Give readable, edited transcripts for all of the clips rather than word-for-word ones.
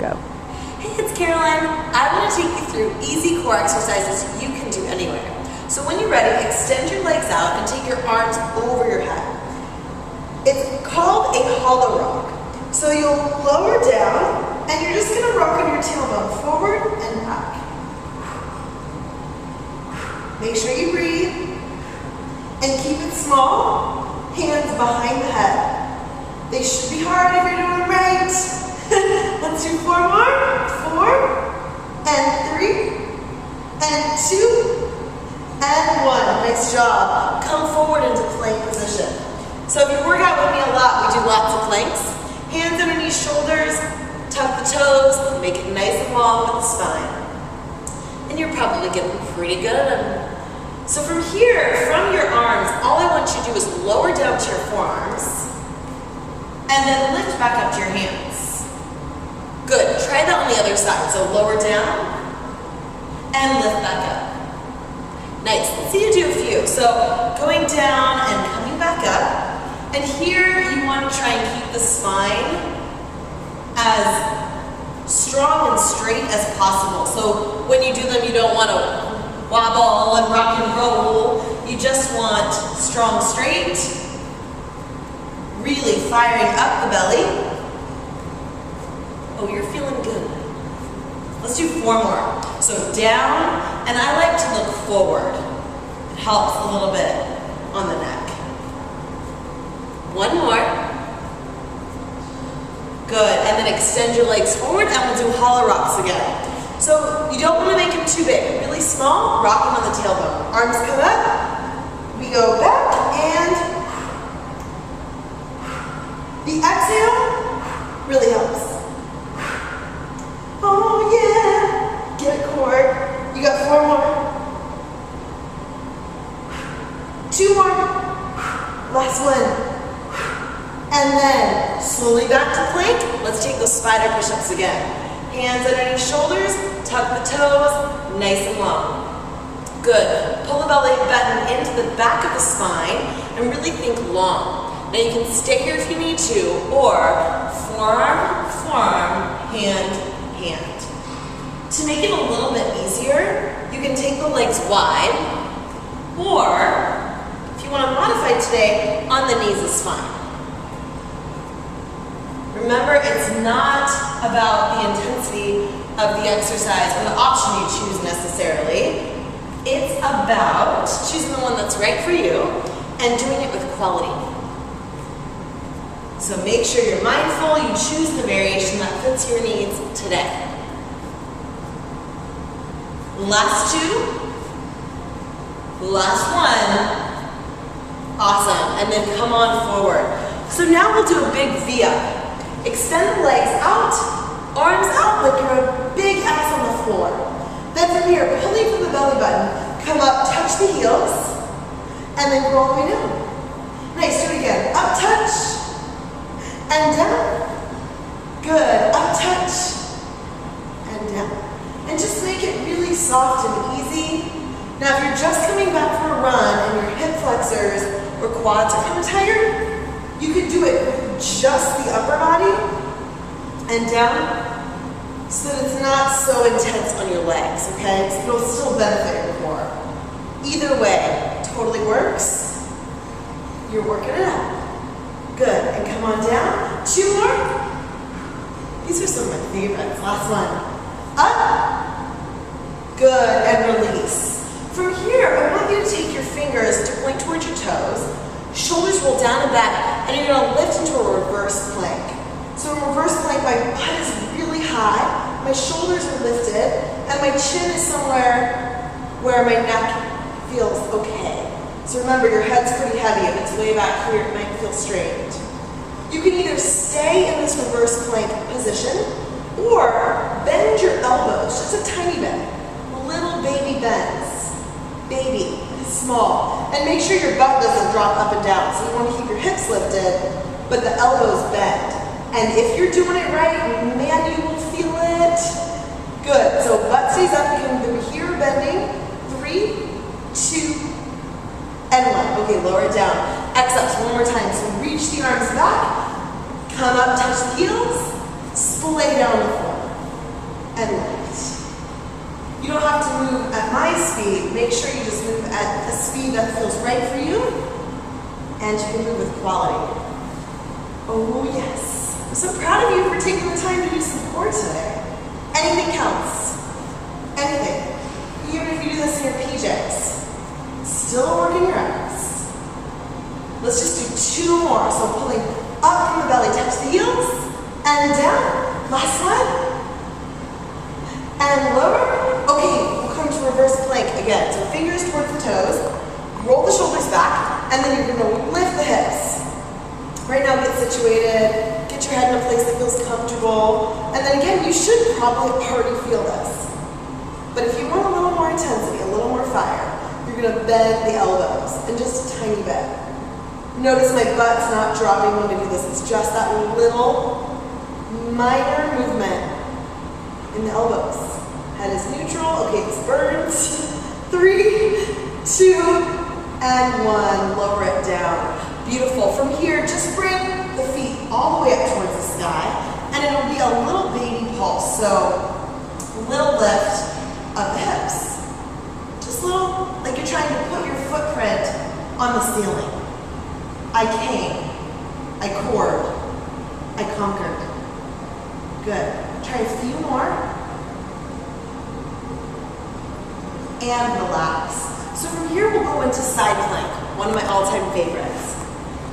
Go. Hey, it's Caroline. I want to take you through easy core exercises you can do anywhere. So when you're ready, extend your legs out and take your arms over your head. It's called a hollow rock. So you'll lower down and you're just going to rock on your tailbone forward and back. Make sure you breathe and keep it small. Hands behind the head. They should be hard if you're doing it right. Let's do 4 more. 4 and 3 and 2 and 1. Nice job. Come forward into plank position. So if you work out with me a lot, we do lots of planks. Hands underneath shoulders, tuck the toes, make it nice and long with the spine. And you're probably getting pretty good at them. So from here, from your arms, all I want you to do is lower down to your forearms and then lift back up to your hands. Good. Try that on the other side. So lower down and lift back up. Nice. Let's see you do a few. So going down and coming back up. And here you want to try and keep the spine as strong and straight as possible. So when you do them, you don't want to wobble and rock and roll. You just want strong, straight, really firing up the belly. Oh, you're feeling good. Let's do 4 more. So down, and I like to look forward. It helps a little bit on the neck. 1 more. Good, and then extend your legs forward and we'll do hollow rocks again. So you don't want to make them too big. Really small, rock them on the tailbone. Arms come up, we go back, and the exhale really helps. Oh yeah, get a core. You got 4 more. 2 more. Last one. And then slowly back to plank. Let's take those spider push-ups again. Hands underneath shoulders, tuck the toes, nice and long. Good. Pull the belly button into the back of the spine and really think long. Now you can stay here if you need to, or forearm, forearm, hand, hand. To make it a little bit easier, you can take the legs wide, or if you want to modify today, on the knees is fine. Remember, it's not about the intensity of the exercise or the option you choose necessarily. It's about choosing the one that's right for you and doing it with quality. So make sure you're mindful, you choose the variation that fits your needs today. Last 2. Last 1. Awesome. And then come on forward. So now we'll do a big V up. Extend the legs out, arms out like you're a big ass on the floor. Then from here, pulling from the belly button, come up, touch the heels, and then go all the way down. Nice, do it again. Up, touch, and down. Good, up, touch, and down. And just make it really soft and easy. Now if you're just coming back from a run and your hip flexors or quads are kind of tired, you can do it with just the upper body and down so that it's not so intense on your legs, okay? So it'll still benefit your core. Either way, totally works. You're working it out. Good, and come on down. 2 more. These are some of my favorites. Last one. Up. Good, and release. From here, I want you to take your fingers to point towards your toes. Shoulders roll down and back, and you're going to lift into a reverse plank. So in reverse plank, my butt is really high, my shoulders are lifted, and my chin is somewhere where my neck feels okay. So remember, your head's pretty heavy. If it's way back here, it might feel strained. You can either stay in this reverse plank position, or bend your elbows, just a tiny bit. Little baby bends. Baby. Small. And make sure your butt doesn't drop up and down. So you want to keep your hips lifted, but the elbows bend. And if you're doing it right, man, you will feel it. Good. So butt stays up. You can either be here bending. 3, 2, and 1. Okay, lower it down. X ups one more time. So reach the arms back. Come up, touch the heels. Splay down the floor. and lift. You don't have to move at my speed. Make sure you just move at a speed that feels right for you, and you can move with quality. Oh yes. I'm so proud of you for taking the time to do some core today. Anything counts. Anything. Even if you do this in your PJs. Still working your abs. Let's just do 2 more. So pulling up from the belly, touch the heels, and down. Last one. And lower. Okay, we'll come to reverse plank again. So fingers towards the toes. Roll the shoulders back, and then you're going to lift the hips. Right now, get situated. Get your head in a place that feels comfortable. And then again, you should probably already feel this. But if you want a little more intensity, a little more fire, you're going to bend the elbows, and just a tiny bit. Notice my butt's not dropping when I do this. It's just that little minor movement in the elbows. Head is neutral. Okay, this burns. 3, 2, and 1. Lower it down. Beautiful. From here, just bring the feet all the way up towards the sky, and it'll be a little baby pulse. So, a little lift of the hips. Just a little, like you're trying to put your footprint on the ceiling. I came. I cored. I conquered. Good. Try a few more. And relax. So from here we'll go into side plank, one of my all-time favorites.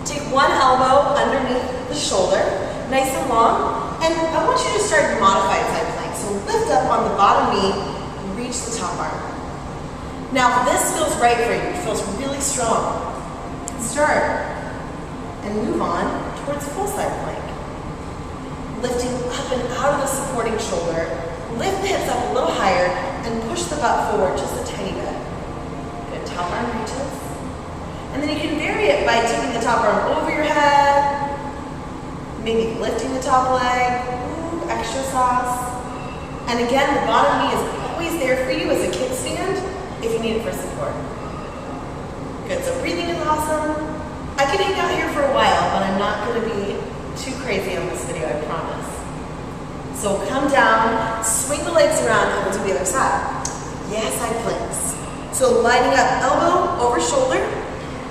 Take one elbow underneath the shoulder, nice and long, and I want you to start your modified side plank. So lift up on the bottom knee and reach the top arm. Now if this feels right for you, it feels really strong, start and move on towards full side plank. Lifting up and out of the supporting shoulder, lift the hips up a little higher and push the butt forward just a tiny bit. Good, top arm reaches. And then you can vary it by taking the top arm over your head, maybe lifting the top leg, ooh, extra sauce. And again, the bottom knee is always there for you as a kickstand if you need it for support. Good, so breathing is awesome. I could hang out here for a while, but I'm not going to be too crazy on this video, I promise. So come down, swing the legs around, and we'll do the other side. Yes, side planks. So lining up elbow over shoulder,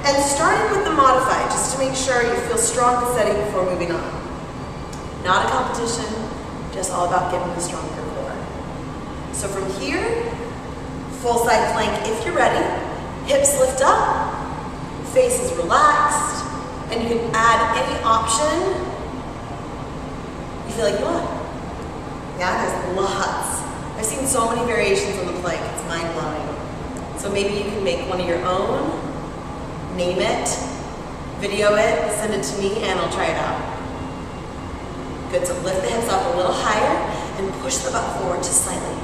and starting with the modified, just to make sure you feel strong and steady before moving on. Not a competition, just all about getting a stronger core. So from here, full side plank if you're ready. Hips lift up, face is relaxed, and you can add any option you feel like you want. Yeah, there's lots. I've seen so many variations on the plank, it's mind-blowing. So maybe you can make one of your own, name it, video it, send it to me, and I'll try it out. Good, so lift the hips up a little higher and push the butt forward just slightly.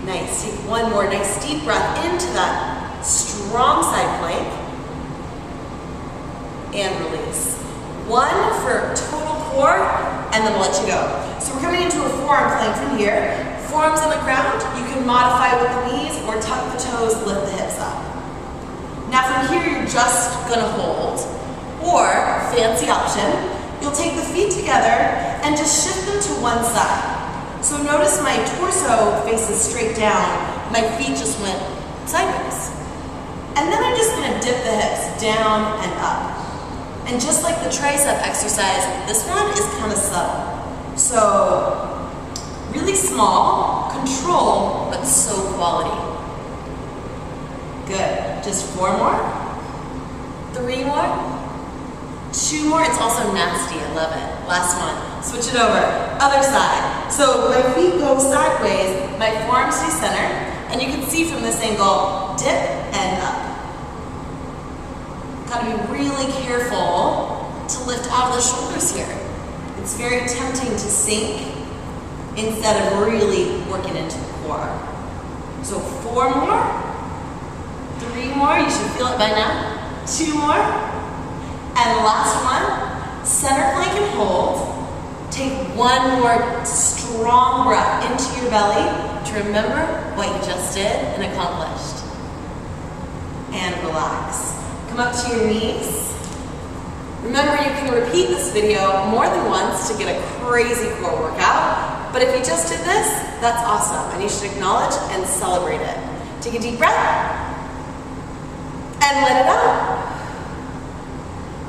Nice, take one more nice deep breath into that strong side plank. And release. 1 for total core, and then we'll let you go. So we're coming into a forearm plank from here. Forearms on the ground, you can modify with the knees or tuck the toes, lift the hips up. Now from here, you're just gonna hold, or fancy option, you'll take the feet together and just shift them to one side. So notice my torso faces straight down, my feet just went sideways. And then I'm just gonna dip the hips down and up. And just like the tricep exercise, this one is kind of subtle. So really small, control, but so quality. Good, just 4 more, 3 more, 2 more. It's also nasty, I love it. Last one, switch it over, other side. So my feet go sideways, my forearms stay center, and you can see from this angle, dip and up. Gotta be really careful to lift out of the shoulders here. It's very tempting to sink instead of really working into the core. So 4 more, 3 more, you should feel it by now. 2 more, and last one, center plank and hold. Take 1 more strong breath into your belly to remember what you just did and accomplished. And relax. Come up to your knees. Remember, you can repeat this video more than once to get a crazy core workout, but But if you just did this, that's awesome, and you should acknowledge and celebrate it. Take a deep breath, and let it out.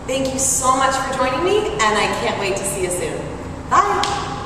Thank you so much for joining me, and I can't wait to see you soon. Bye.